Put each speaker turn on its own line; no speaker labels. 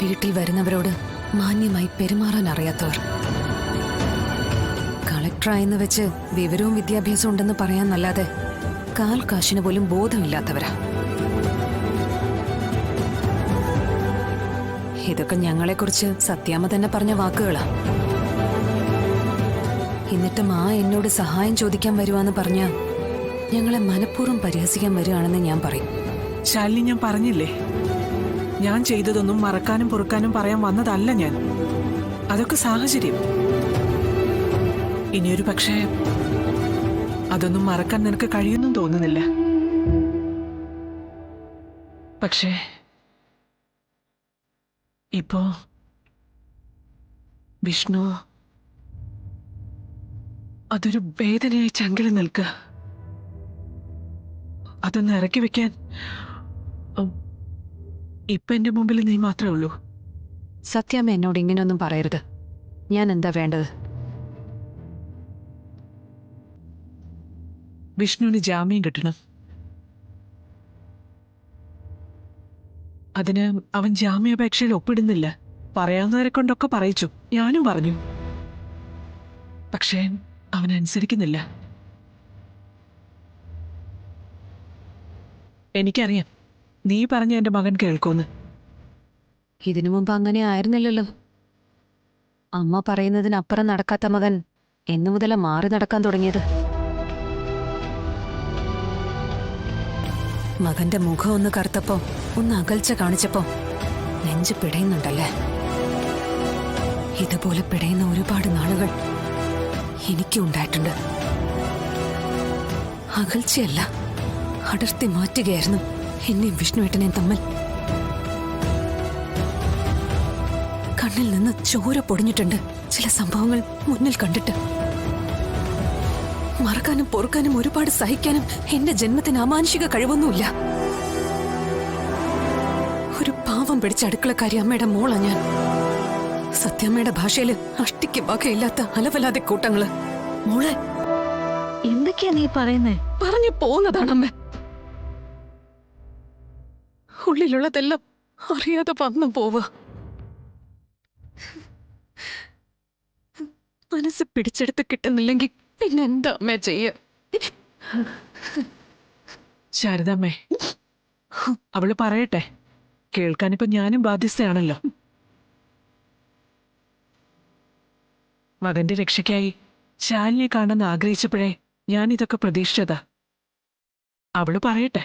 വീട്ടിൽ വരുന്നവരോട് മാന്യമായി പെരുമാറാൻ അറിയാത്തവർ. കളക്ടറായെന്ന് വെച്ച് വിവരവും വിദ്യാഭ്യാസവും ഉണ്ടെന്ന് പറയാന്നല്ലാതെ കാൽ കാശിന് പോലും ബോധമില്ലാത്തവരാ. ഇതൊക്കെ ഞങ്ങളെക്കുറിച്ച് സത്യാമ്മ തന്നെ പറഞ്ഞ വാക്കുകളാ. എന്നിട്ടും എന്നോട് സഹായം ചോദിക്കാൻ വരുവാന്ന് പറഞ്ഞ ഞങ്ങളെ മനഃപൂർവ്വം പരിഹസിക്കാൻ വരുവാണെന്ന് ഞാൻ പറയും.
ശാലിനി, ഞാൻ പറഞ്ഞില്ലേ, ഞാൻ ചെയ്തതൊന്നും മറക്കാനും പൊറുക്കാനും പറയാൻ വന്നതല്ല ഞാൻ. അതൊക്കെ സാഹചര്യം. ഇനിയൊരു പക്ഷേ അതൊന്നും മറക്കാൻ നിനക്ക് കഴിയുന്നും തോന്നുന്നില്ല. പക്ഷേ ഇപ്പോ വിഷ്ണു അതൊരു വേദനയായി ചങ്കിൽ നിൽക്കുക. അതൊന്ന് ഇറക്കി വെക്കാൻ ഇപ്പൊ എന്റെ മുമ്പിൽ നീ മാത്രമേ ഉള്ളൂ.
സത്യാമ്മ എന്നോട് ഇങ്ങനെയൊന്നും പറയരുത്. ഞാൻ എന്താ വേണ്ടത്?
വിഷ്ണുവിന് ജാമ്യം കിട്ടണം. അതിന് അവൻ ജാമ്യാപേക്ഷയിൽ ഒപ്പിടുന്നില്ല. പറയാവുന്നവരെ കൊണ്ടൊക്കെ പറയിച്ചു, ഞാനും പറഞ്ഞു. പക്ഷേ അവൻ അനുസരിക്കുന്നില്ല. എനിക്കറിയാം നീ പറഞ്ഞ എന്റെ മകൻ കേൾക്കുമെന്ന്.
ഇതിനു മുമ്പ് അങ്ങനെ ആയിരുന്നില്ലല്ലോ. അമ്മ പറയുന്നതിനപ്പുറം നടക്കാത്ത മകൻ എന്നു മുതലാ മാറി നടക്കാൻ തുടങ്ങിയത്? മകന്റെ മുഖം ഒന്ന് കറുത്തപ്പോ, ഒന്ന് അകൽച്ച കാണിച്ചപ്പോ നെഞ്ച് പിടയുന്നുണ്ടല്ലേ? ഇതുപോലെ പിടയുന്ന ഒരുപാട് നാളുകൾ എനിക്കും ഉണ്ടായിട്ടുണ്ട്. അകൽച്ചയല്ല, അടർത്തി മാറ്റുകയായിരുന്നു എന്നെയും വിഷ്ണുവേട്ടനെയും തമ്മിൽ. കണ്ണിൽ നിന്ന് ചോര പൊടിഞ്ഞിട്ടുണ്ട് ചില സംഭവങ്ങൾ മുന്നിൽ കണ്ടിട്ട്. മറക്കാനും പൊറുക്കാനും ഒരുപാട് സഹിക്കാനും എന്റെ ജന്മത്തിന് അമാനുഷിക കഴിവൊന്നുമില്ല. ഒരു പാവം പിടിച്ച അടുക്കളക്കാരി അമ്മയുടെ മോളാ ഞാൻ. സത്യമ്മയുടെ ഭാഷയില് അഷ്ടിക്ക് വകയില്ലാത്ത അലവലാതെ കൂട്ടങ്ങള്. മോളെ,
എന്തൊക്കെയാ നീ പറയുന്നേ?
പറഞ്ഞു പോന്നതാണമ്മ. ഉള്ളിലുള്ളതെല്ലാം അറിയാതെ വന്നു പോവുക. മനസ്സ് പിടിച്ചെടുത്ത് കിട്ടുന്നില്ലെങ്കിൽ പിന്നെ എന്താ അമ്മ ചെയ്യ?
ശാരദാമ്മേ, അവള് പറയട്ടെ. കേൾക്കാനിപ്പോ ഞാനും ബാധ്യസ്ഥയാണല്ലോ. മകന്റെ രക്ഷയ്ക്കായി ശാലിനിയെ കാണാൻ ആഗ്രഹിച്ചപ്പോഴേ ഞാൻ ഇതൊക്കെ പ്രതീക്ഷിച്ചതാ. അവള് പറയട്ടെ.